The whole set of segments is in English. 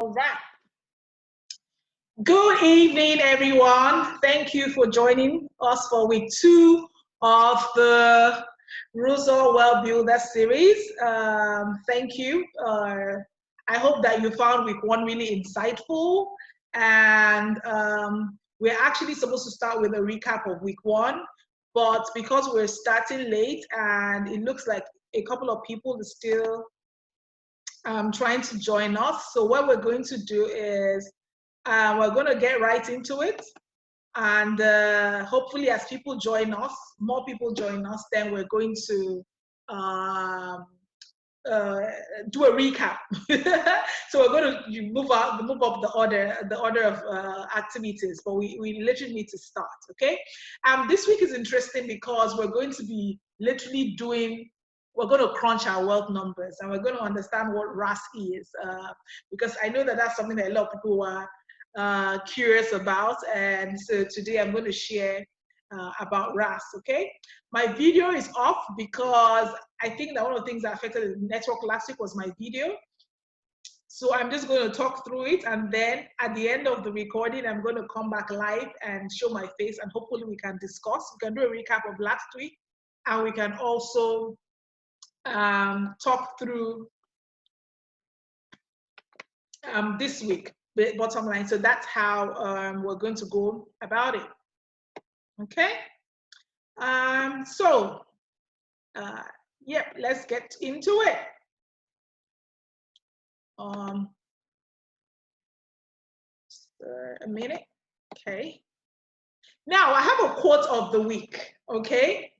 All right. Good evening, everyone. Thank you for joining us for week 2 of the Rouzo Well Builder series. Thank you. I hope that you found week 1 really insightful. And we're actually supposed to start with a recap of week 1, but because we're starting late and it looks like a couple of people are still trying to join us. So what we're going to do is we're going to get right into it. And hopefully as people join us, more people join us, then we're going to do a recap. So we're going to move up the order of activities, but we literally need to start, okay? This week is interesting because we're going to be literally we're going to crunch our wealth numbers and we're going to understand what R.A.S is, because I know that that's something that a lot of people are curious about. And so today I'm going to share about R.A.S, okay? My video is off because I think that one of the things that affected the network last week was my video. So I'm just going to talk through it, and then at the end of the recording, I'm going to come back live and show my face, and hopefully we can discuss. We can do a recap of last week, and we can also talk through this week, the bottom line. So that's how we're going to go about it. Okay. Yeah, let's get into it. A minute. Okay. Now I have a quote of the week. Okay.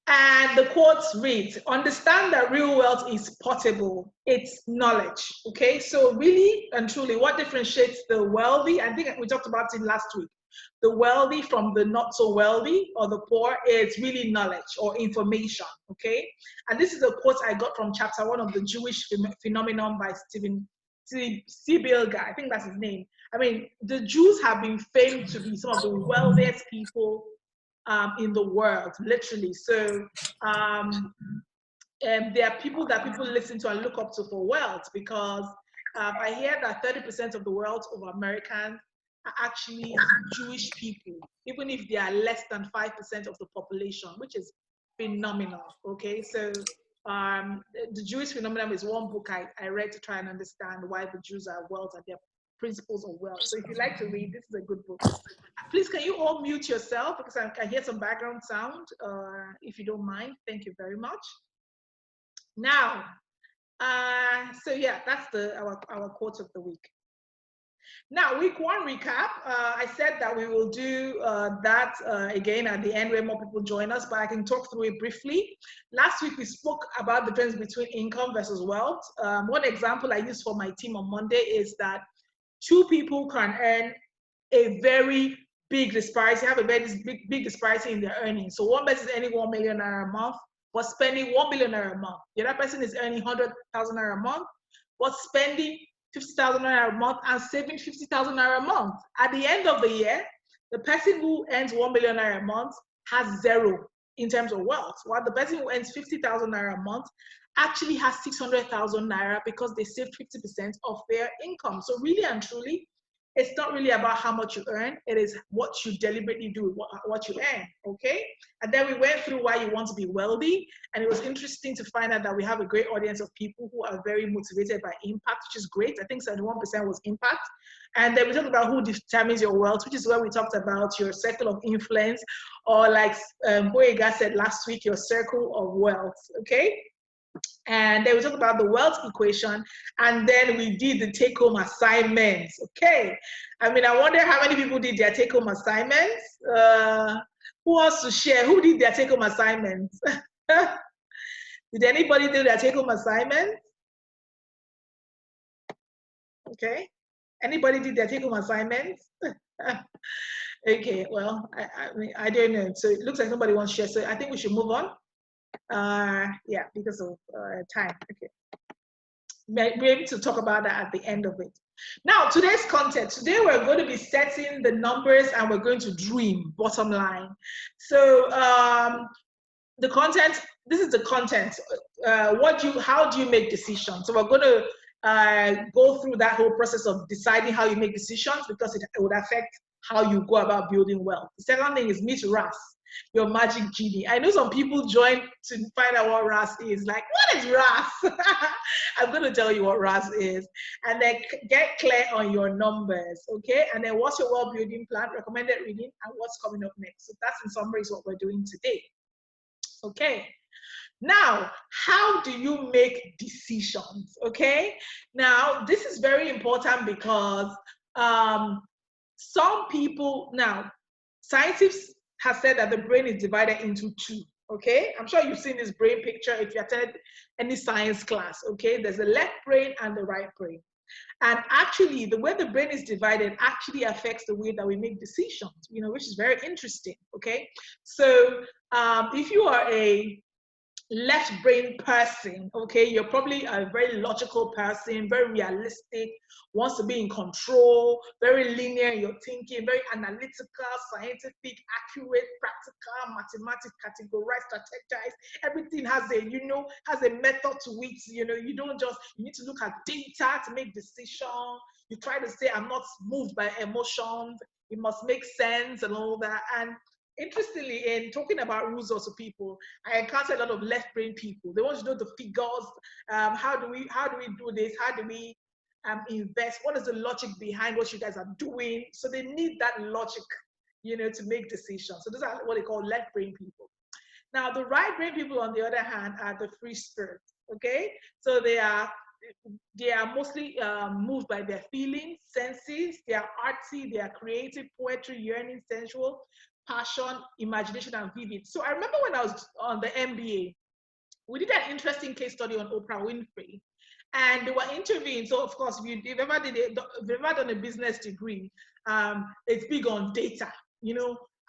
And the quote reads, understand that real wealth is portable. It's knowledge. Okay. So really and truly, what differentiates the wealthy, I think we talked about it last week, the wealthy from the not so wealthy or the poor, is really knowledge or information, okay? And this is a quote I got from chapter 1 of the Jewish Phenomenon by Stephen Seebilga, I think that's his name. I mean, the Jews have been famed to be some of the wealthiest people in the world, literally. So there are people that people listen to and look up to for wealth, because I hear that 30% of the wealth of Americans are actually Jewish people, even if they are less than 5% of the population, which is phenomenal. Okay, so the Jewish Phenomenon is one book I read to try and understand why the Jews are wealth and their principles of wealth. So if you like to read, this is a good book. Please, can you all mute yourself, because I can hear some background sound, if you don't mind. Thank you very much. Now, so yeah, that's our quote of the week. Now, week 1 recap. I said that we will do that again at the end where more people join us, but I can talk through it briefly. Last week, we spoke about the difference between income versus wealth. One example I used for my team on Monday is that 2 people can earn a very big disparity, have a very big disparity in their earnings. So one person is earning 1 million naira a month, but spending 1 billion naira a month. The other person is earning 100,000 naira a month, but spending 50,000 naira a month and saving 50,000 naira a month. At the end of the year, the person who earns 1 million naira a month has 0 in terms of wealth, while the person who earns 50,000 naira a month actually has 600,000 naira because they saved 50% of their income. So really and truly, it's not really about how much you earn, it is what you deliberately do with what you earn, okay? And then we went through why you want to be wealthy, and it was interesting to find out that we have a great audience of people who are very motivated by impact, which is great. I think 71% was impact. And then we talked about who determines your wealth, which is where we talked about your circle of influence, or like Boyega said last week, your circle of wealth, okay? And then we talked about the wealth equation, and then we did the take-home assignments. Okay, I mean, I wonder how many people did their take-home assignments. Who wants to share? Who did their take-home assignments? Did anybody do their take-home assignments? Okay, anybody did their take-home assignments? Okay, well, I mean, I don't know. So it looks like nobody wants to share. So I think we should move on. Yeah, because of time. Okay, we're able to talk about that at the end of it. Now, today's content. Today we're going to be setting the numbers and we're going to dream, bottom line. So the content, this is the content. How do you make decisions? So we're going to go through that whole process of deciding how you make decisions, because it would affect how you go about building wealth. The second thing is meet R.A.S, your magic genie. I know some people join to find out what R.A.S is. Like, what is R.A.S? I'm going to tell you what R.A.S is. And then get clear on your numbers, okay? And then what's your wealth building plan, recommended reading, and what's coming up next. So that's in summary is what we're doing today. Okay. Now, how do you make decisions? Okay. Now, this is very important because some people, now, scientists have said that the brain is divided into two. Okay. I'm sure you've seen this brain picture if you attended any science class. Okay. There's the left brain and the right brain. And actually, the way the brain is divided actually affects the way that we make decisions, which is very interesting. Okay. So if you are a left brain person, okay, you're probably a very logical person, very realistic, wants to be in control, very linear in your thinking, very analytical, scientific, accurate, practical, mathematics, categorized, strategized. Everything has a method to it. You don't just, you need to look at data to make decisions. You try to say, I'm not moved by emotions. It must make sense and all that. And interestingly, in talking about Rouzo to people, I encounter a lot of left brain people. They want to know the figures. How do we do this? How do we invest? What is the logic behind what you guys are doing? So they need that logic, to make decisions. So those are what they call left brain people. Now, the right brain people, on the other hand, are the free spirits. Okay, so they are mostly moved by their feelings, senses. They are artsy, they are creative, poetry, yearning, sensual, passion, imagination, and vivid. So I remember when I was on the MBA, we did an interesting case study on Oprah Winfrey, and they were interviewing. So of course, if you've ever done a business degree, it's big on data.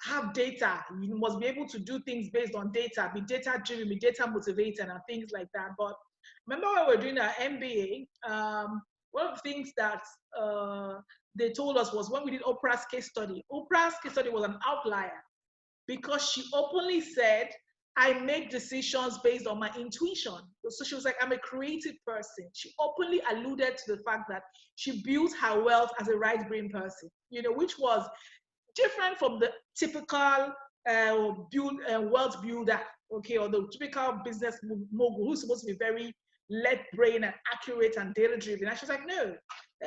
Have data. You must be able to do things based on data, be data driven, be data motivated, and things like that. But remember when we were doing our MBA, one of the things that they told us was when we did Oprah's case study. Oprah's case study was an outlier because she openly said, I make decisions based on my intuition. So she was like, I'm a creative person. She openly alluded to the fact that she built her wealth as a right brain person, which was different from the typical wealth builder, okay, or the typical business mogul who's supposed to be very left brain and accurate and data driven. And she's like, no,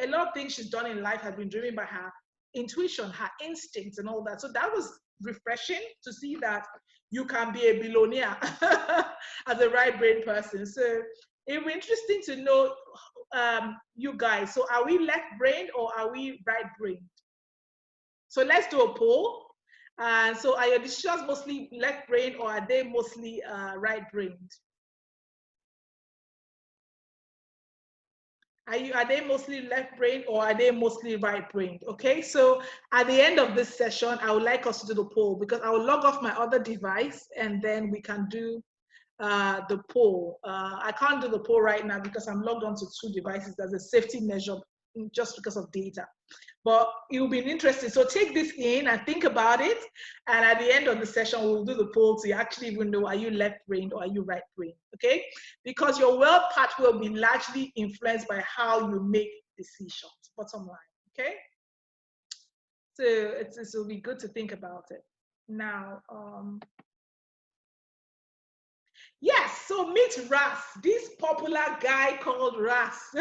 a lot of things she's done in life has been driven by her intuition, her instincts, and all that. So that was refreshing to see that you can be a billionaire as a right brain person. So it would be interesting to know you guys. So are we left brained or are we right brained? So let's do a poll. So are your decisions mostly left brained or are they mostly right brained? Are they mostly left brained or are they mostly right brained? Okay, so at the end of this session, I would like us to do the poll because I will log off my other device and then we can do the poll. I can't do the poll right now because I'm logged onto 2 devices. There's a safety measure just because of data. But it will be interesting. So take this in and think about it. And at the end of the session, we'll do the poll to actually even know, are you left-brained or are you right-brained, okay? Because your wealth path will be largely influenced by how you make decisions, bottom line, okay? So it will be good to think about it. Now, yes, so meet R.A.S, this popular guy called R.A.S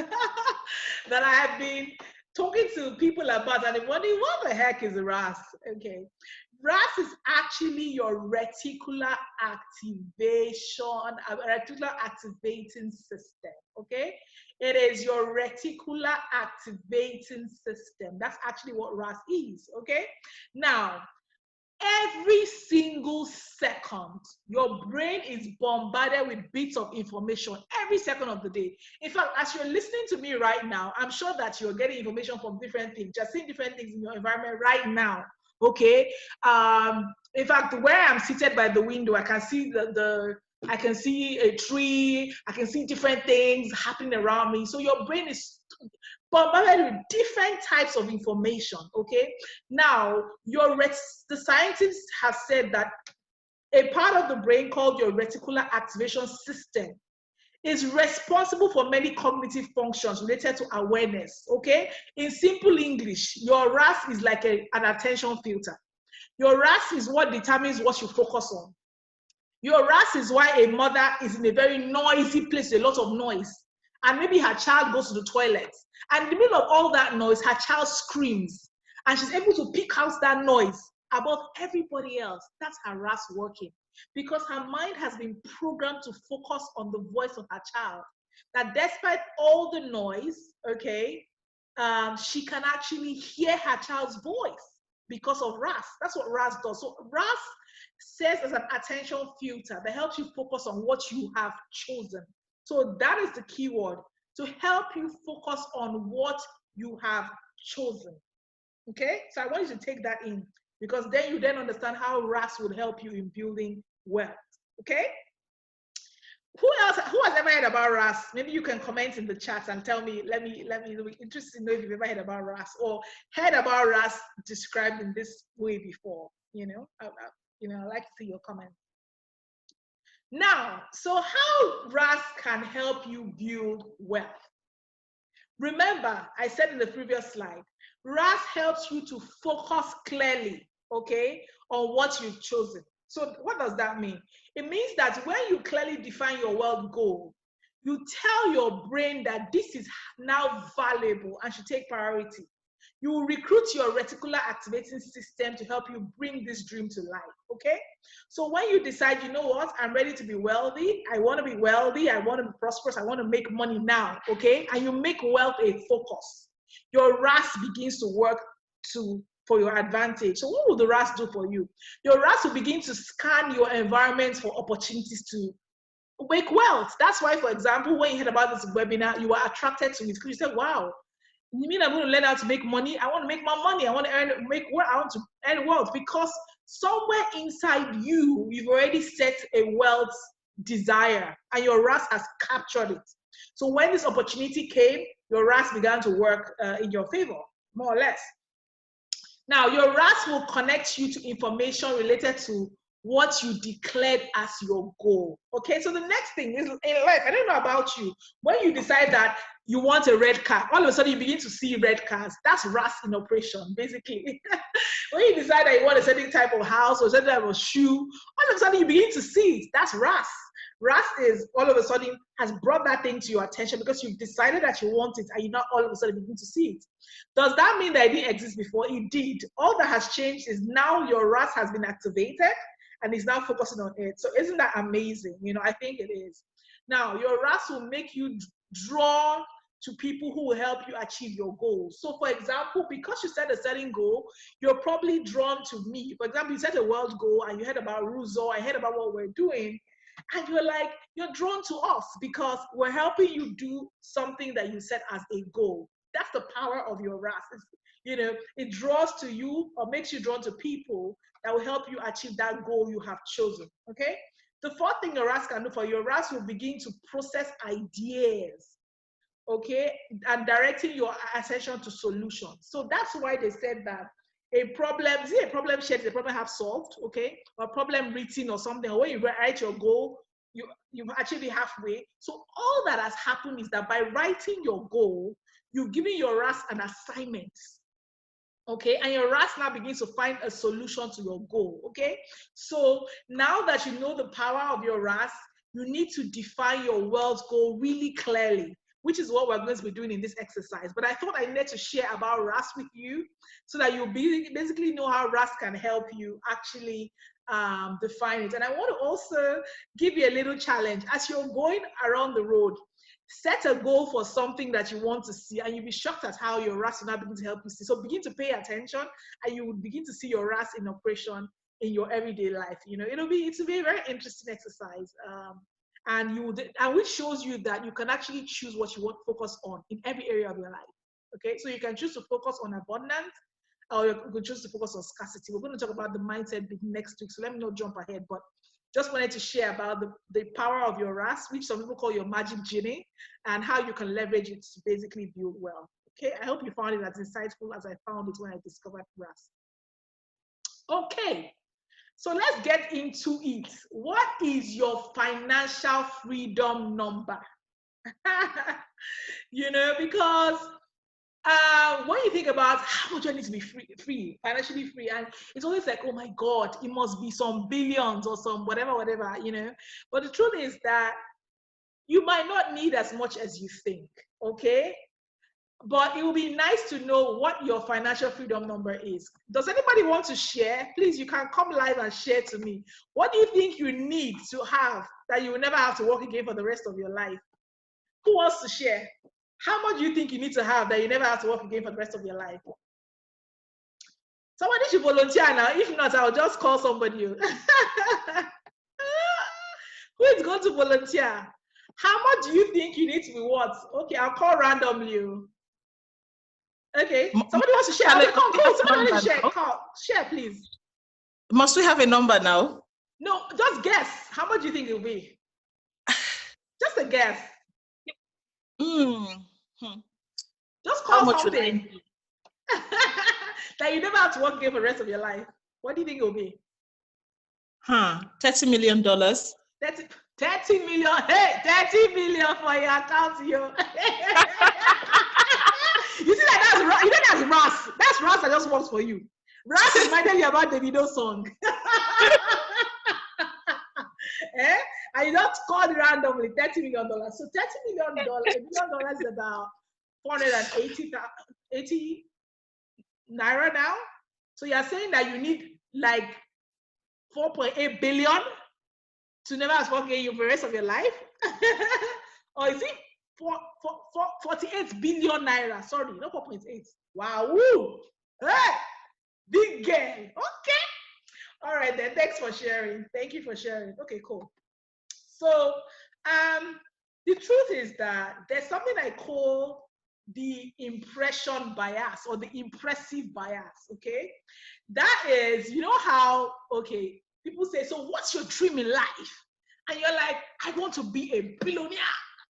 that I have been talking to people about, and they're wondering, what the heck is R.A.S? Okay, R.A.S is actually your reticular activating system, okay? It is your reticular activating system. That's actually what R.A.S is, okay? Now, every single second, your brain is bombarded with bits of information every second of the day. In fact, as you're listening to me right now, I'm sure that you're getting information from different things. You're seeing different things in your environment right now. Okay. In fact, where I'm seated by the window, I can see I can see a tree. I can see different things happening around me. So your brain is bombarded with different types of information, okay? Now, the scientists have said that a part of the brain called your reticular activation system is responsible for many cognitive functions related to awareness, okay? In simple English, your R.A.S is like an attention filter. Your R.A.S is what determines what you focus on. Your R.A.S is why a mother is in a very noisy place, a lot of noise, and maybe her child goes to the toilet. And in the middle of all that noise, her child screams, and she's able to pick out that noise above everybody else. That's her R.A.S working, because her mind has been programmed to focus on the voice of her child. That despite all the noise, okay, she can actually hear her child's voice because of R.A.S. That's what R.A.S does. So R.A.S serves as an attention filter that helps you focus on what you have chosen. So that is the key word, to help you focus on what you have chosen. Okay, so I want you to take that in, because then you then understand how R.A.S would help you in building wealth. Okay, who has ever heard about R.A.S? Maybe you can comment in the chat and tell me. Let me be interested to know if you've ever heard about R.A.S or heard about R.A.S described in this way before. I like to see your comments. Now, so how R.A.S can help you build wealth? Remember, I said in the previous slide, R.A.S helps you to focus clearly, okay, on what you've chosen. So what does that mean? It means that when you clearly define your wealth goal, you tell your brain that this is now valuable and should take priority. You will recruit your reticular activating system to help you bring this dream to life, okay? So when you decide, you know what, I'm ready to be wealthy, I want to be wealthy, I want to be prosperous, I want to make money now, okay? And you make wealth a focus, your R.A.S begins to work for your advantage. So what will the R.A.S do for you? Your R.A.S will begin to scan your environment for opportunities to make wealth. That's why, for example, when you heard about this webinar, you were attracted to it because you said, wow, you mean I'm going to learn how to make money? I want to make more money. I want to I want to earn wealth, because somewhere inside you, you've already set a wealth desire and your R.A.S has captured it. So when this opportunity came, your R.A.S began to work in your favor, more or less. Now, your R.A.S will connect you to information related to what you declared as your goal. Okay, so the next thing is in life, I don't know about you, when you decide that you want a red car, all of a sudden you begin to see red cars. That's R.A.S in operation, basically. When you decide that you want a certain type of house or a certain type of shoe, all of a sudden you begin to see it. That's R.A.S. R.A.S is all of a sudden has brought that thing to your attention because you've decided that you want it and you now all of a sudden begin to see it. Does that mean that it didn't exist before? It did. All that has changed is now your R.A.S has been activated and is now focusing on it. So isn't that amazing? I think it is. Now, your R.A.S will make you draw to people who will help you achieve your goals. So for example, because you set a certain goal, you're probably drawn to me. For example, you set a world goal and you heard about Rouzo, I heard about what we're doing, and you're drawn to us because we're helping you do something that you set as a goal. That's the power of your R.A.S. It draws to you or makes you drawn to people that will help you achieve that goal you have chosen, okay? The fourth thing your R.A.S can do for you, your R.A.S will begin to process ideas, okay, and directing your attention to solutions. So that's why they said that a problem shared is a problem half solved, okay, or a problem written or something, or when you write your goal, you've actually halfway. So all that has happened is that by writing your goal, you've given your R.A.S an assignment, okay, and your R.A.S now begins to find a solution to your goal, okay? So now that you know the power of your R.A.S, you need to define your wealth goal really clearly, which is what we're going to be doing in this exercise. But I thought I needed to share about R.A.S with you so that you'll basically know how R.A.S can help you actually define it. And I want to also give you a little challenge. As you're going around the road, set a goal for something that you want to see, and you'll be shocked at how your R.A.S will now begin to help you see. So begin to pay attention, and you will begin to see your R.A.S in operation in your everyday life. It'll be a very interesting exercise. And which shows you that you can actually choose what you want to focus on in every area of your life. Okay, so you can choose to focus on abundance, or you can choose to focus on scarcity. We're going to talk about the mindset next week, so let me not jump ahead, but just wanted to share about the power of your R.A.S, which some people call your magic genie, and how you can leverage it to basically build wealth. Okay, I hope you found it as insightful as I found it when I discovered R.A.S. Okay. So let's get into it. What is your financial freedom number? You know, because when you think about how much I need to be free, financially free, and it's always like, oh my God, it must be some billions or some whatever, you know. But the truth is that you might not need as much as you think, okay? But it would be nice to know what your financial freedom number is. Does anybody want to share? Please, you can come live and share to me. What do you think you need to have that you will never have to work again for the rest of your life? Who wants to share? How much do you think you need to have that you never have to work again for the rest of your life? Somebody should volunteer now. If not, I'll just call somebody. Who is going to volunteer? How much do you think you need to be what? Okay, I'll call randomly. Okay, somebody wants to share. Okay, come, somebody wants to share. Call, share, please. Must we have a number now? No, just guess. How much do you think it will be? Just a guess. Just call something that you never have to work again for the rest of your life. What do you think it will be? $30 million. 30 million. Hey, 30 million for your account, yo. You see that that's you know that's R.A.S. That's R.A.S. that just works for you. R.A.S. reminded you about the video song. Eh? And you just called randomly $30 million. So $30 million, $1 million is about 480 naira now. So you're saying that you need like 4.8 billion to never have work again for the rest of your life? Or is it 48 billion naira? Sorry, not 4.8. Wow. Woo. Hey, big girl. Okay. All right then. Thanks for sharing. Thank you for sharing. Okay, cool. So the truth is that there's something I call the impression bias or the impressive bias. Okay. That is, you know how, okay, people say, so what's your dream in life? And you're like, I want to be a billionaire.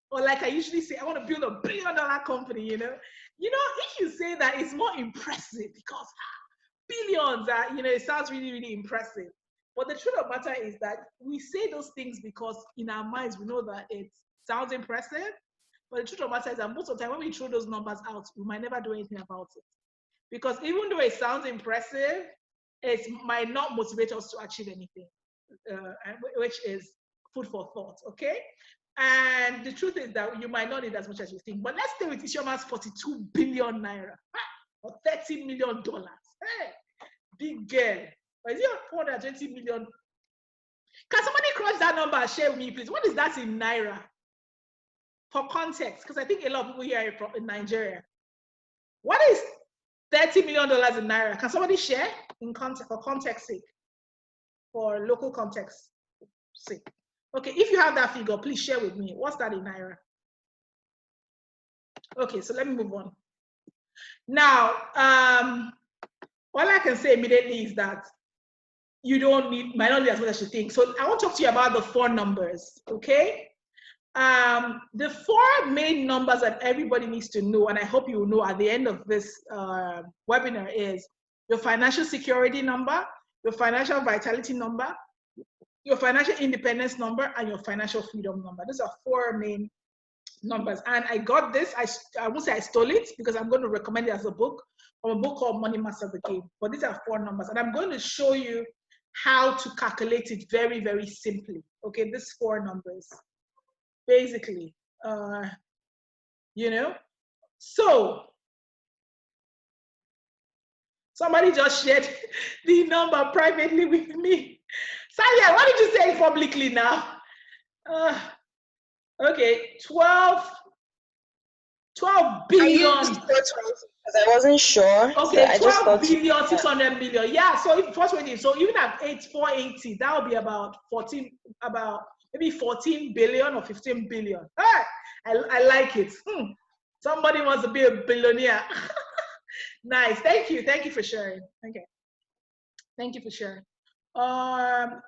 Or like I usually say, I want to build $1 billion company, you know? You know, if you say that, it's more impressive because billions are, you know, it sounds really, really impressive. But the truth of the matter is that we say those things because in our minds, we know that it sounds impressive. But the truth of the matter is that most of the time when we throw those numbers out, we might never do anything about it. Because even though it sounds impressive, it might not motivate us to achieve anything, which is food for thought, okay? And the truth is that you might not need as much as you think. But let's stay with Ishoma's 42 billion naira or $30 million. Hey, big girl. Or is it 420 million? Can somebody crunch that number and share with me, please? What is that in naira? For context, because I think a lot of people here are in Nigeria. What is $30 million in naira? Can somebody share in context, for context sake? For local context sake. Okay, if you have that figure, please share with me. What's that in naira? Okay, so let me move on. Now, all I can say immediately is that you might not need as much as you think. So I want to talk to you about the 4 numbers, okay? The 4 main numbers that everybody needs to know, and I hope you will know at the end of this webinar, is your financial security number, your financial vitality number, your financial independence number, and your financial freedom number. Those are 4 main numbers. And I got this, I won't say I stole it because I'm going to recommend it as a book, from a book called Money Master the Game. But these are 4 numbers. And I'm going to show you how to calculate it very, very simply. Okay, these 4 numbers. Basically, you know, so somebody just shared the number privately with me. Sanya, why did you say it publicly now? Okay, 12 billion. Because I wasn't sure. Okay, so 12 billion, 600 million. Yeah, so if first one, so even at 480, that would be about maybe 14 billion or 15 billion. Hey, I like it. Somebody wants to be a billionaire. Nice. Thank you for sharing. Okay. Thank you for sharing.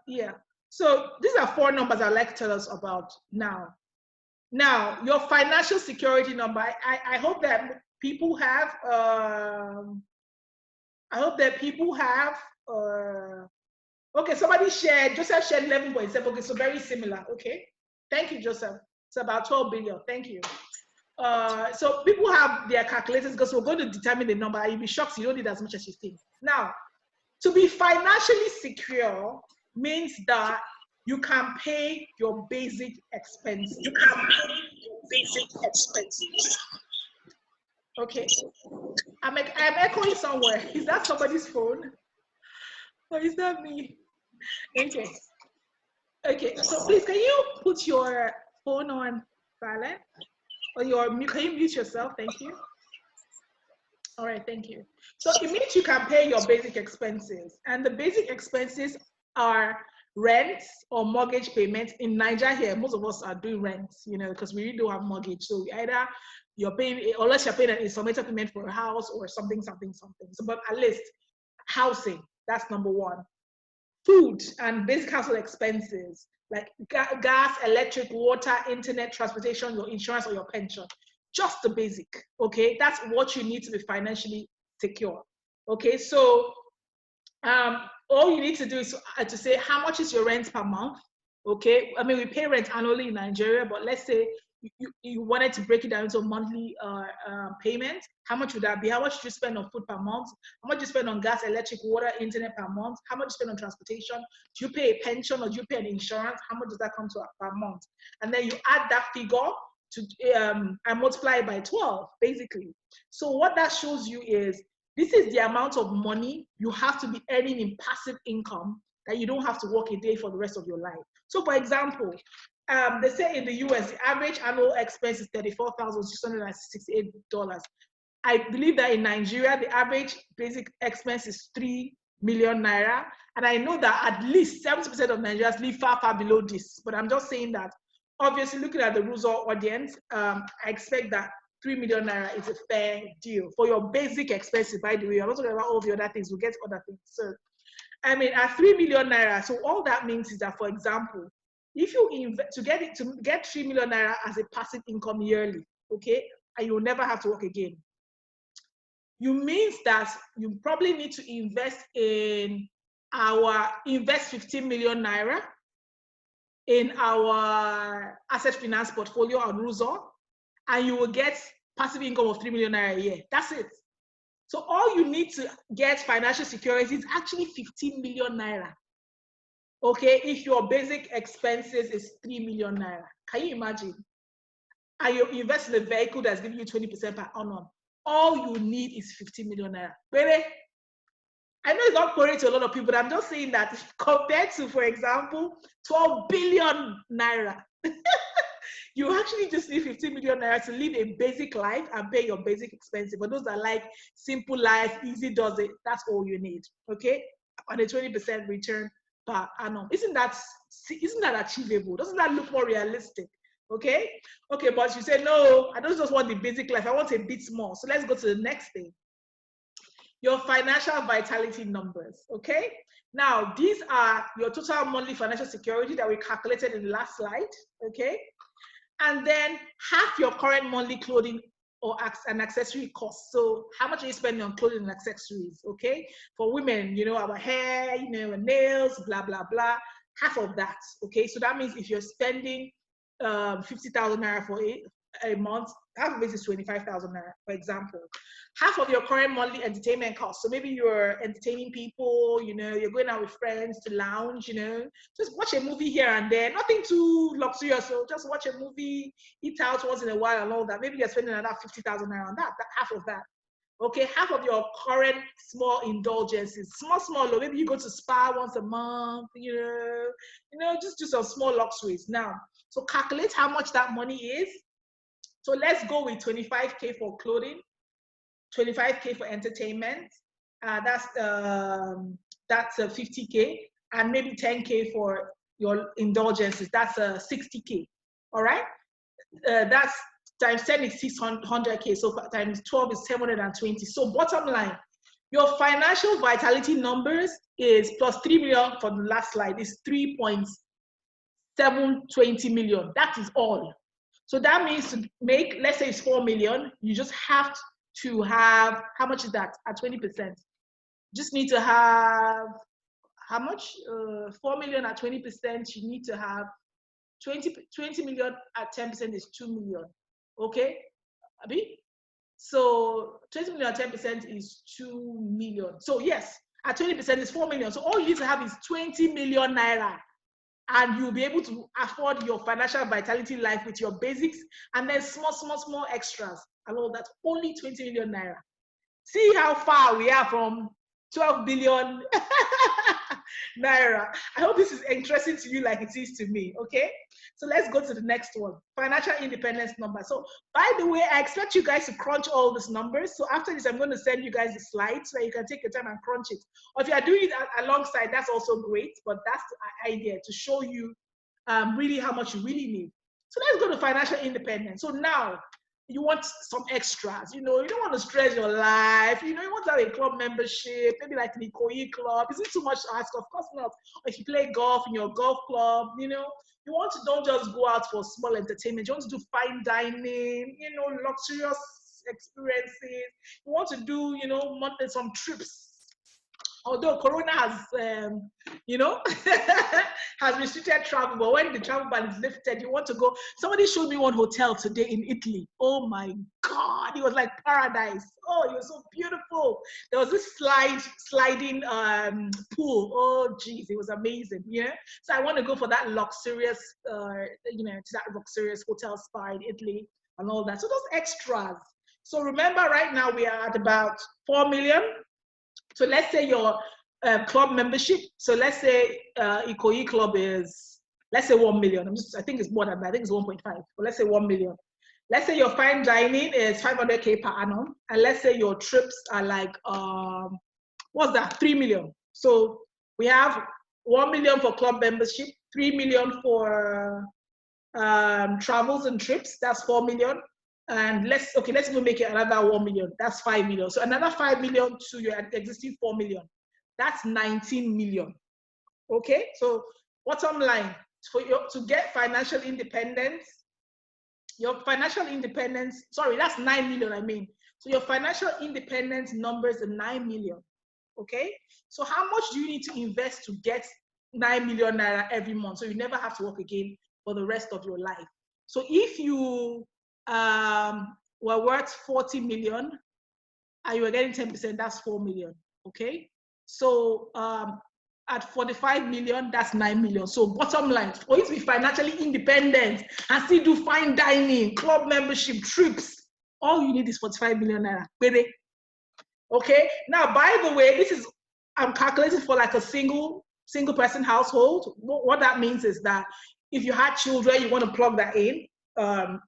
Yeah. So these are 4 numbers I'd like to tell us about now. Now, your financial security number, I hope that people have, okay, somebody shared, Joseph shared 11.7, okay, so very similar, okay. Thank you, Joseph. It's about 12 billion. Thank you. So people have their calculators because we're going to determine the number. You'll be shocked you don't need as much as you think. Now, to be financially secure means that you can pay your basic expenses. You can pay your basic expenses. Okay. I'm echoing somewhere. Is that somebody's phone? Or is that me? Okay. Okay. So please, can you put your phone on silent? Or can you mute yourself? Thank you. All right, thank you. So it means you can pay your basic expenses, and the basic expenses are rent or mortgage payments. In Nigeria here, most of us are doing rent, because we really don't have mortgage. So either you're paying, unless you're paying an installment payment for a house or something. So, but at least housing, that's number one. Food and basic household expenses like gas, electric, water, internet, transportation, your insurance, or your pension. Just the basic, okay? That's what you need to be financially secure, okay? So all you need to do is to say how much is your rent per month, okay? I mean, we pay rent annually in Nigeria, but let's say you wanted to break it down into a monthly payment. How much would that be? How much do you spend on food per month? How much do you spend on gas, electric, water, internet per month? How much do you spend on transportation? Do you pay a pension or do you pay an insurance? How much does that come to per month? And then you add that figure to and multiply it by 12, basically. So what that shows you is this is the amount of money you have to be earning in passive income that you don't have to work a day for the rest of your life. So for example, they say in the US, the average annual expense is $34,668. I believe that in Nigeria, the average basic expense is 3 million naira. And I know that at least 70% of Nigerians live far, far below this. But I'm just saying that, obviously, looking at the Rouzo audience, I expect that 3 million naira is a fair deal for your basic expenses, by the way. I'm not talking about all the other things. We'll get other things. So, I mean, at 3 million naira, so all that means is that, for example, if you invest to get 3 million naira as a passive income yearly, okay, and you'll never have to work again, you means that you probably need to invest 15 million naira in our asset finance portfolio on Rouzo, and you will get passive income of 3 million naira a year. That's it. So all you need to get financial security is actually 15 million naira. Okay, if your basic expenses is 3 million naira, can you imagine? And you invest in a vehicle that's giving you 20% per annum. All you need is 15 million naira. Really? I know it's not worrying to a lot of people, but I'm just saying that compared to, for example, 12 billion naira, you actually just need 15 million naira to live a basic life and pay your basic expenses. But those are like simple life, easy does it. That's all you need, okay? On a 20% return per annum. Isn't that achievable? Doesn't that look more realistic? Okay? Okay, but you say, no, I don't just want the basic life. I want a bit more. So let's go to the next thing. Your financial vitality numbers, okay? Now, these are your total monthly financial security that we calculated in the last slide, okay? And then half your current monthly clothing or an accessory cost. So how much are you spending on clothing and accessories, okay? For women, our hair, nails, blah, blah, blah, half of that, okay? So that means if you're spending 50,000 naira for a month, half of it is 25,000 naira, for example. Half of your current monthly entertainment costs. So maybe you're entertaining people, you're going out with friends to lounge, just watch a movie here and there, nothing too luxurious. So just watch a movie, eat out once in a while and all that. Maybe you're spending another 50,000 naira on that, half of that. Okay, half of your current small indulgences, small, maybe you go to spa once a month, just do some small luxuries. Now, so calculate how much that money is. So let's go with 25K for clothing, 25K for entertainment. That's 50K, and maybe 10K for your indulgences. That's 60K. All right, that's times 10 is 600K. So times 12 is 720. So bottom line, your financial vitality numbers is plus 3 million for the last slide is 3.720 million. That is all. So that means to make, let's say it's 4 million, you just have to have, how much is that at 20%? Just need to have, how much? 4 million at 20%, you need to have 20 million at 10% is 2 million. Okay, Abi? So 20 million at 10% is 2 million. So yes, at 20% is 4 million. So all you need to have is 20 million naira, and you'll be able to afford your financial vitality life with your basics and then small extras and all that. Only 20 million naira. See how far we are from 12 billion naira. I hope this is interesting to you like it is to me, okay? So let's go to the next one, financial independence number. So by the way, I expect you guys to crunch all these numbers. So after this, I'm going to send you guys the slides so you can take your time and crunch it. Or if you are doing it alongside, that's also great, but that's the idea, to show you really how much you really need. So let's go to financial independence. So now, you want some extras, you don't want to stress your life, you want to have a club membership, maybe like the Ikoyi club. Is it too much to ask? Of course not. Or if you play golf in your golf club, you want to don't just go out for small entertainment, you want to do fine dining, luxurious experiences, you want to do, some trips. Although Corona has, has restricted travel, but when the travel ban is lifted, you want to go. Somebody showed me one hotel today in Italy. Oh my God, it was like paradise. Oh, it was so beautiful. There was this sliding pool. Oh, geez, it was amazing. Yeah. So I want to go for that luxurious, to that luxurious hotel spa in Italy and all that. So those extras. So remember, right now we are at about 4 million. So let's say your club membership. So let's say Ikoyi Club is, let's say 1 million. I think it's more than that. I think it's 1.5. But let's say 1 million. Let's say your fine dining is 500K per annum. And let's say your trips are like, what's that? 3 million. So we have 1 million for club membership, 3 million for travels and trips. That's 4 million. And let's even make it another 1 million. That's 5 million. So another 5 million to your existing 4 million. That's 19 million. Okay. So bottom line, to get financial independence, that's 9 million, I mean. So your financial independence numbers are 9 million. Okay. So how much do you need to invest to get 9 million naira every month, so you never have to work again for the rest of your life? So if you were worth 40 million and you were getting 10%, that's 4 million. Okay. So at 45 million, that's 9 million. So bottom line, for you to be financially independent and still do fine dining, club membership, trips, all you need is 45 million naira. Okay. Now, by the way, I'm calculating for like a single person household. What that means is that if you had children, you want to plug that in,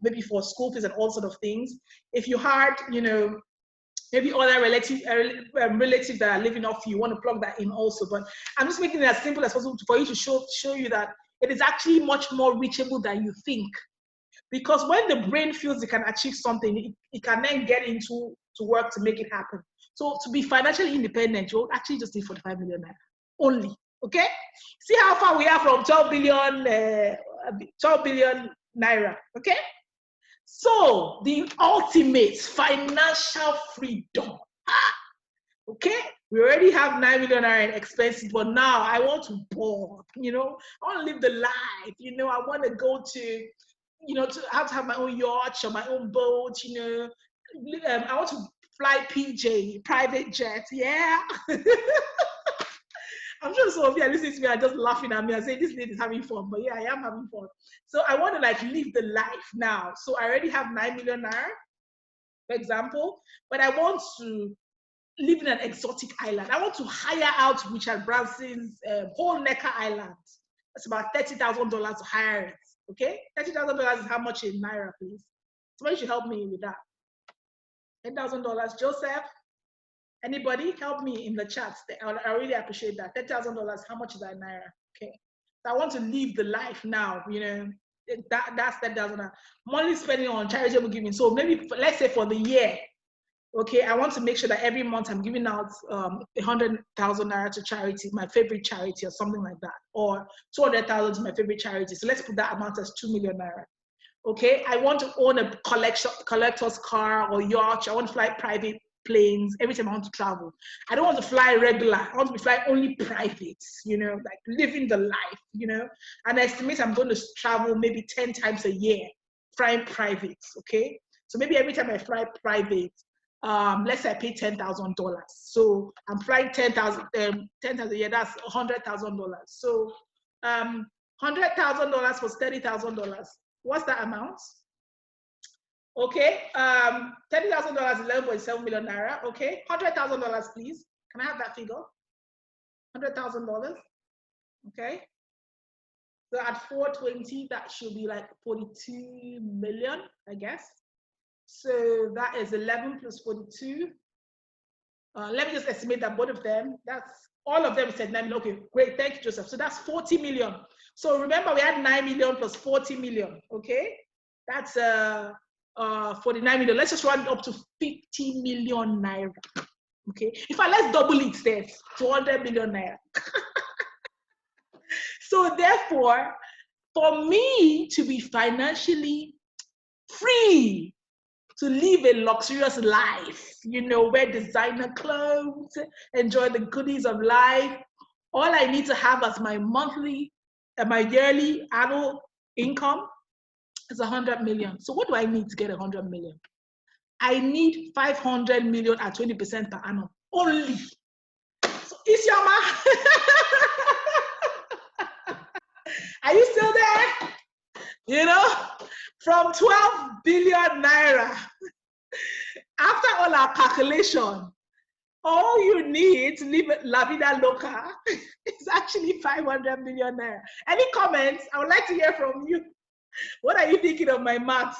maybe for school fees and all sort of things. If you had, maybe other relatives that are living off you want to plug that in also. But I'm just making it as simple as possible for you to show you that it is actually much more reachable than you think. Because when the brain feels it can achieve something, it can then get into work to make it happen. So to be financially independent, you'll actually just need 45 million naira only. Okay? See how far we are from 12 billion naira. Okay? So the ultimate financial freedom. Okay? We already have 9 million naira in expenses, but now I want to ball. I want to live the life. I want to go to, to have my own yacht or my own boat. I want to fly PJ, private jet. Yeah. I'm sure some of you are listening to me are just laughing at me and saying this lady is having fun. But yeah, I am having fun. So I want to live the life now. So I already have 9 million naira, for example, but I want to live in an exotic island. I want to hire out Richard Branson's whole Necker Island. That's about $30,000 to hire it. Okay, $30,000 is how much in naira, please? Somebody should help me with that. $10,000, Joseph. Anybody help me in the chat? I really appreciate that. $10,000. How much is that in naira? Okay, so I want to live the life now. That's $10,000. Money spending on charitable giving. So maybe let's say for the year. Okay, I want to make sure that every month I'm giving out 100,000 naira to charity, my favorite charity, or something like that, or 200,000 to my favorite charity. So let's put that amount as 2 million naira. Okay, I want to own a collector's car or yacht. I want to fly private planes every time I want to travel. I don't want to fly regular. I want to be flying only private, you know, like living the life, you know. And I estimate I'm going to travel maybe 10 times a year, flying private, okay? So maybe every time I fly private, let's say I pay $10,000. So I'm flying 10,000 a year, that's $100,000. So $100,000 plus $30,000. What's that amount? Okay, $30,000 is 11.7 million naira. Okay, $100,000, please. Can I have that figure? $100,000. Okay. So at 420, that should be like 42 million, I guess. So that is 11 plus 42. Let me just estimate that both of them, that's all of them said 9 million. Okay, great. Thank you, Joseph. So that's 40 million. So remember, we had 9 million plus 40 million. Okay, that's 49 million. Let's just round it up to 50 million naira. Okay, in fact, let's double it there, 200 million naira. So therefore, for me to be financially free, to live a luxurious life, you know, wear designer clothes, enjoy the goodies of life, all I need to have as my monthly, my yearly annual income is 100 million. So what do I need to get 100 million? I need 500 million at 20% per annum only. So Isioma, are you still there? You know, from 12 billion naira, after all our calculation, all you need to live La Vida Loca is actually 500 million naira. Any comments? I would like to hear from you. What are you thinking of my maths?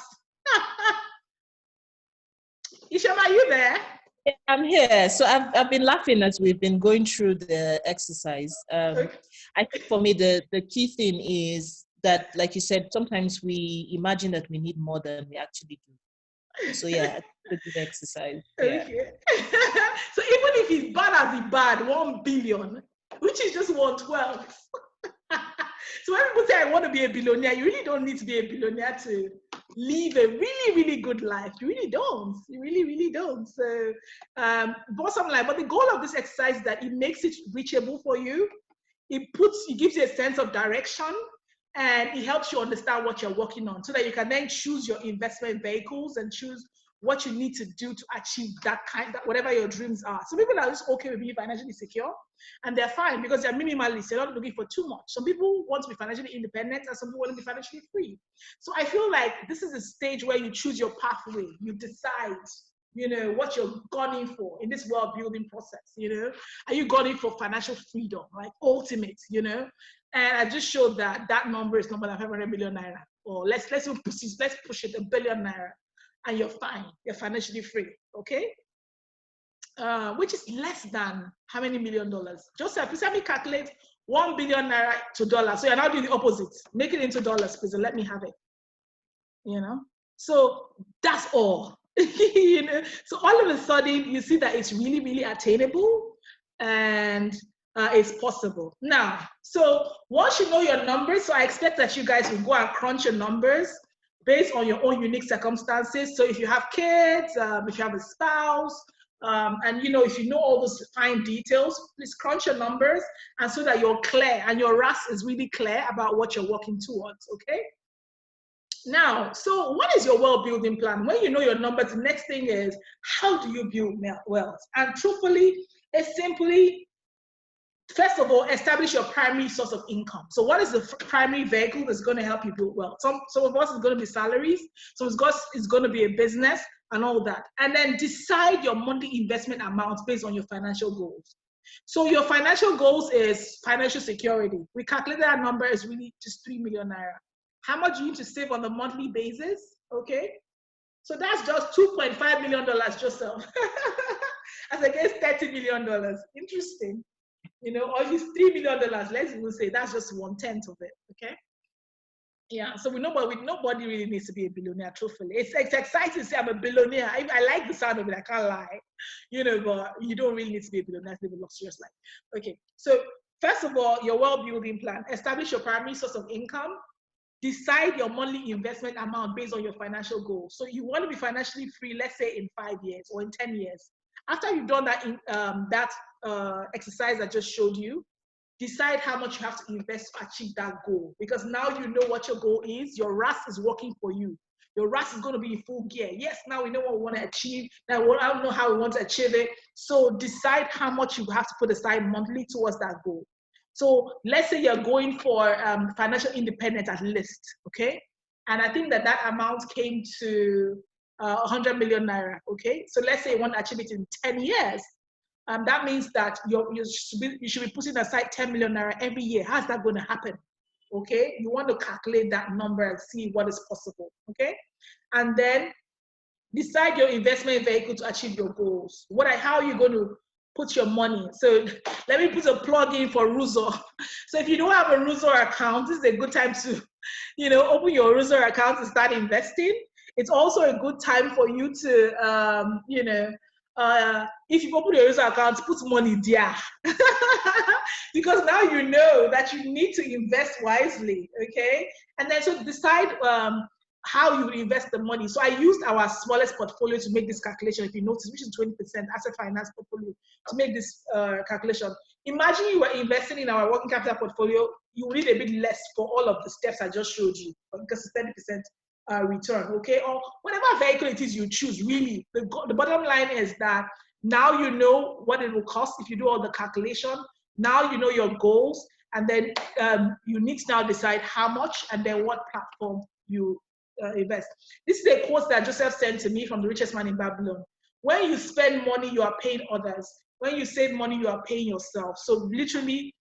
Isham, are you there? Yeah, I'm here. So I've been laughing as we've been going through the exercise. Okay. I think for me, the key thing is that, like you said, sometimes we imagine that we need more than we actually do. So yeah, it's a good exercise. Yeah. Okay. So even if it's bad as it's bad, 1 billion, which is just 1/12. So when people say I want to be a billionaire, you really don't need to be a billionaire to live a really, really good life. You really don't. You really, really don't. So bottom line, but the goal of this exercise is that it makes it reachable for you. It gives you a sense of direction, and it helps you understand what you're working on so that you can then choose your investment vehicles and choose what you need to do to achieve that whatever your dreams are. Some people are just okay with being financially secure, and they're fine because they're minimalists. They're not looking for too much. Some people want to be financially independent, and some people want to be financially free. So I feel like this is a stage where you choose your pathway. You decide, you know, what you're gunning for in this world building process. You know, are you gunning for financial freedom, like ultimate? You know, and I just showed that that number is not more than 500 million naira, or let's push it $1 billion naira. And you're fine, you're financially free, okay? Which is less than how many $1 million? Joseph, please help me calculate 1 billion naira to dollars. So you're now doing the opposite. Make it into dollars, please, and let me have it. You know? So that's all. You know? So all of a sudden, you see that it's really, really attainable and it's possible. Now, so once you know your numbers, so I expect that you guys will go and crunch your numbers based on your own unique circumstances. So if you have kids, if you have a spouse, and you know, if you know all those fine details, please crunch your numbers and so that you're clear and your R.A.S is really clear about what you're working towards, okay? Now, so what is your wealth building plan? When you know your numbers, the next thing is, how do you build wealth? And truthfully, it's simply, first of all, establish your primary source of income. So what is the primary vehicle that's going to help you build wealth? Some of us is going to be salaries. So it's going to be a business and all that. And then decide your monthly investment amounts based on your financial goals. So your financial goals is financial security. We calculated that number is really just 3 million naira. How much you need to save on a monthly basis? Okay. So that's just $2.5 million, Joseph, as against $30 million. Interesting. You know, or if it's $3 million, let's even say that's just 1/10 of it, okay? Yeah, so nobody really needs to be a billionaire, truthfully. It's exciting to say I'm a billionaire. I like the sound of it, I can't lie. You know, but you don't really need to be a billionaire to live a luxurious life. Okay, so first of all, your wealth building plan. Establish your primary source of income. Decide your monthly investment amount based on your financial goals. So you want to be financially free, let's say in 5 years or in 10 years. After you've done that exercise I just showed you, decide how much you have to invest to achieve that goal. Because now you know what your goal is. Your R.A.S is working for you. Your R.A.S is going to be in full gear. Yes, now we know what we want to achieve. Now I don't know how we want to achieve it. So decide how much you have to put aside monthly towards that goal. So let's say you're going for financial independence at least, okay? And I think that amount came to 100 million naira, okay? So let's say you want to achieve it in 10 years. That means that you should be putting aside 10 million naira every year. How's that going to happen? Okay, you want to calculate that number and see what is possible. Okay, and then decide your investment vehicle to achieve your goals. How are you going to put your money? So let me put a plug in for Rouzo. So if you don't have a Rouzo account, this is a good time to, open your Rouzo account and start investing. It's also a good time for you to, if you open your Rouzo account, put money there. Because now you know that you need to invest wisely, okay? And then so decide how you invest the money. So I used our smallest portfolio to make this calculation, if you notice, which is 20% asset finance portfolio, to make this calculation. Imagine you were investing in our working capital portfolio, you need a bit less for all of the steps I just showed you, because it's 30% return, okay? Or whatever vehicle it is you choose, really. The bottom line is that now you know what it will cost if you do all the calculation. Now you know your goals, and then you need to now decide how much and then what platform you invest. This is a quote that Joseph sent to me from The Richest Man in Babylon. When you spend money, you are paying others. When you save money, you are paying yourself. So literally,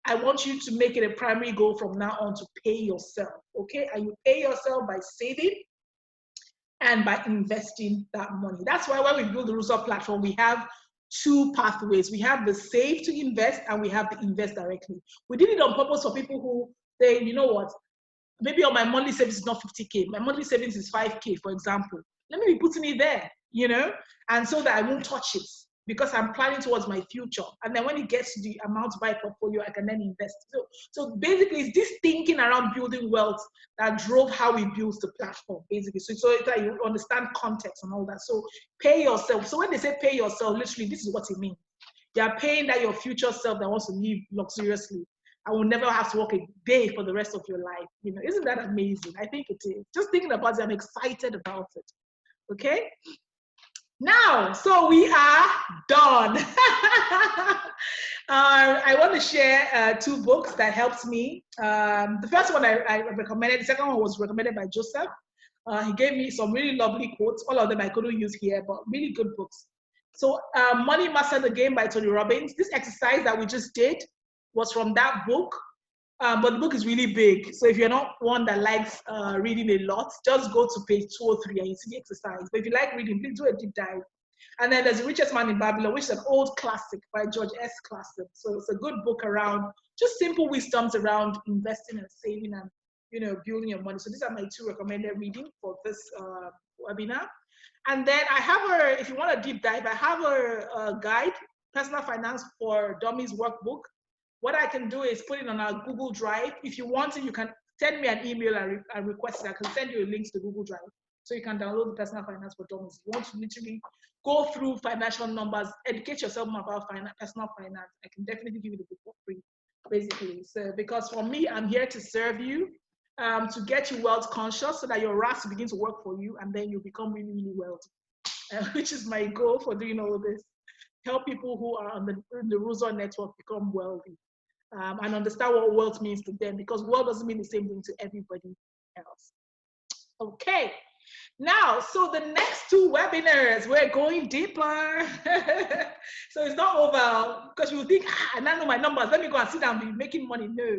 I want you to make it a primary goal from now on to pay yourself, okay? And you pay yourself by saving and by investing that money. That's why when we build the Rouzo platform, we have two pathways. We have the save to invest and we have the invest directly. We did it on purpose for people who say, you know what, maybe on my monthly savings is not 50K, my monthly savings is 5K, for example. Let me be putting it there, and so that I won't touch it because I'm planning towards my future. And then when it gets to the amount to buy a portfolio, I can then invest. So basically, it's this thinking around building wealth that drove how we built the platform, basically. So that you understand context and all that. So pay yourself. So when they say pay yourself, literally, this is what it means. You're paying that your future self that wants to live luxuriously. I will never have to work a day for the rest of your life. Isn't that amazing? I think it is. Just thinking about it, I'm excited about it. Okay? Now, so we are done. I want to share two books that helped me. The first one I recommended, the second one was recommended by Joseph. He gave me some really lovely quotes. All of them I couldn't use here, but really good books. So Money Master the Game by Tony Robbins. This exercise that we just did was from that book. But the book is really big. So if you're not one that likes reading a lot, just go to page 203 and you see the exercise. But if you like reading, please do a deep dive. And then there's The Richest Man in Babylon, which is an old classic by George S. Clason. So it's a good book around just simple wisdoms around investing and saving and building your money. So these are my two recommended reading for this webinar. And then I have if you want a deep dive, I have a guide, Personal Finance for Dummies workbook. What I can do is put it on our Google Drive. If you want to, you can send me an email and request it. I can send you a link to the Google Drive. So you can download the Personal Finance for Dummies. If you want to literally go through financial numbers, educate yourself more about personal finance, I can definitely give you the book for free, basically. So because for me, I'm here to serve you, to get you wealth conscious so that your R.A.S begin to work for you and then you become really, really wealthy, which is my goal for doing all of this. Help people who are on the Rouzo network become wealthy. And understand what wealth means to them, because wealth doesn't mean the same thing to everybody else. Okay, now, so the next two webinars, we're going deeper. So it's not over, because you think, I now know my numbers, let me go and sit down and be making money. No,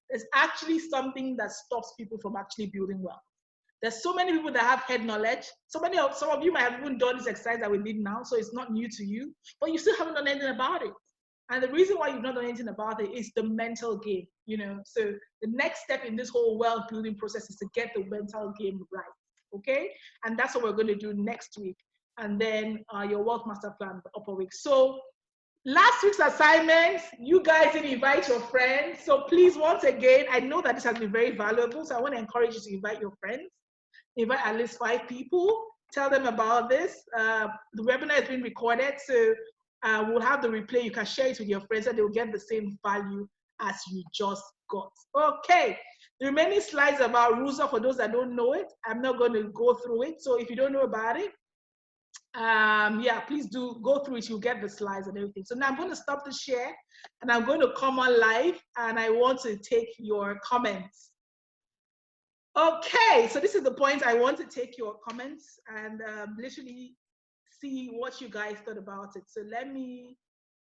there's actually something that stops people from actually building wealth. There's so many people that have head knowledge. Some of you might have even done this exercise that we did now, so it's not new to you, but you still haven't done anything about it. And the reason why you've not done anything about it is the mental game, So the next step in this whole wealth building process is to get the mental game right, okay? And that's what we're going to do next week. And then your wealth master plan the upper week. So last week's assignment, you guys didn't invite your friends. So please, once again, I know that this has been very valuable. So I want to encourage you to invite your friends. Invite at least 5 people. tell them about this. The webinar has been recorded, so we'll have the replay. You can share it with your friends and they'll get the same value as you just got. Okay, the remaining slides about Rouzo, for those that don't know it, I'm not going to go through it. So if you don't know about it, yeah, please do go through it. You'll get the slides and everything. So now I'm going to stop the share and I'm going to come on live and I want to take your comments. Okay, so this is the point. I want to take your comments and literally see what you guys thought about it. So let me,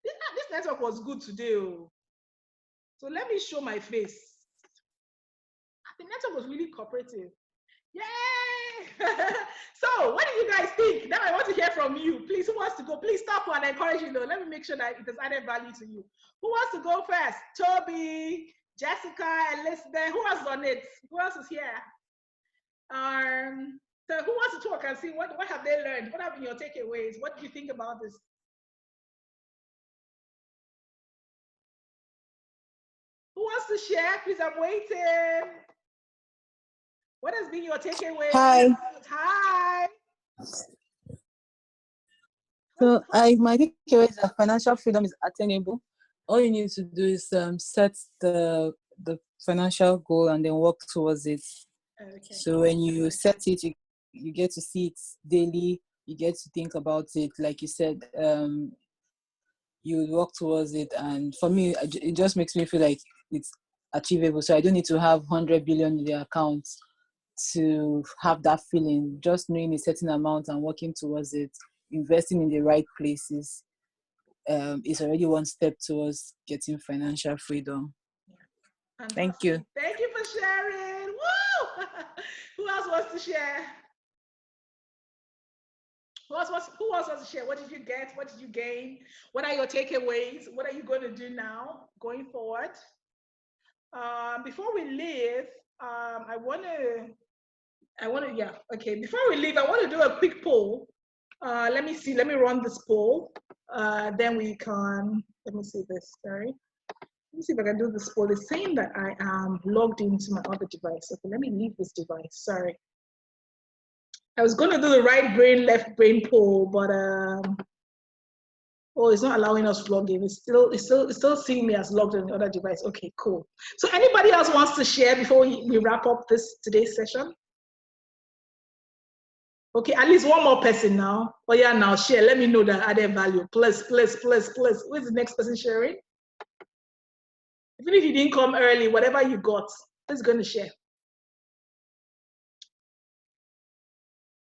this network was good today. So let me show my face. The network was really cooperative. Yay! So what do you guys think? Now I want to hear from you. Please, who wants to go? Please stop and encourage you. Let me make sure that it has added value to you. Who wants to go first? Toby, Jessica, Elizabeth. Who else on it? Who else is here? So who wants to talk and see what have they learned? What have been your takeaways? What do you think about this? Who wants to share? Please, I'm waiting. What has been your takeaway? Hi. Hi. So my takeaway is that financial freedom is attainable. All you need to do is set the financial goal and then work towards it. Okay. So when you set it, you get to see it daily. You get to think about it, like you said. You work towards it, and for me, it just makes me feel like it's achievable. So I don't need to have 100 billion in the account to have that feeling. Just knowing a certain amount and working towards it, investing in the right places, is already one step towards getting financial freedom. Fantastic. Thank you. Thank you for sharing. Woo! Who else wants to share? Who else wants to share? What did you get? What did you gain? What are your takeaways? What are you going to do now going forward? Before we leave, I want to, yeah, okay. Before we leave, I want to do a quick poll. Let me run this poll. Then we can, let me see this, sorry. Let me see if I can do this poll. It's saying that I am logged into my other device. Okay, let me leave this device, sorry. I was going to do the right brain, left brain poll, but oh, it's not allowing us to log in. It's still seeing me as logged on the other device. Okay, cool. So anybody else wants to share before we wrap up today's session? Okay, at least one more person now. Oh yeah, now share. Let me know that added value. Plus. Who is the next person sharing? Even if you didn't come early, whatever you got, who's going to share?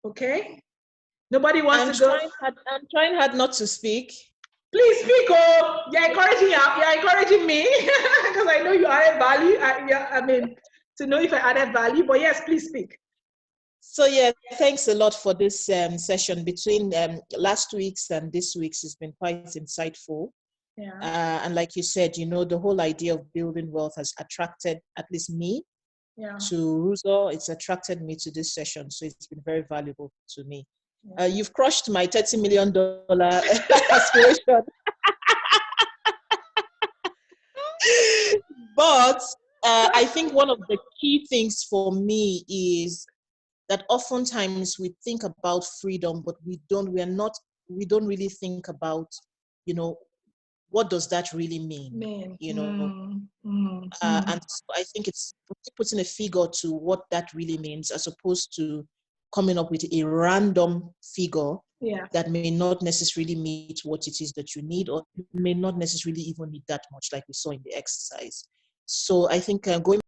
Okay. Nobody wants to go. I'm trying hard not to speak. Please speak. Oh, you're encouraging me because I know you added value. I mean, to know if I added value. But yes, please speak. So yeah, thanks a lot for this session. Between last week's and this week's has been quite insightful. Yeah. And like you said, the whole idea of building wealth has attracted at least me to Rouzo. It's attracted me to this session. So it's been very valuable to me. Yeah. You've crushed my $30 million aspiration. But I think one of the key things for me is that oftentimes we think about freedom, but we don't really think about, what does that really mean? And so I think it's putting a figure to what that really means, as opposed to coming up with a random figure that may not necessarily meet what it is that you need, or you may not necessarily even need that much, like we saw in the exercise. So I think going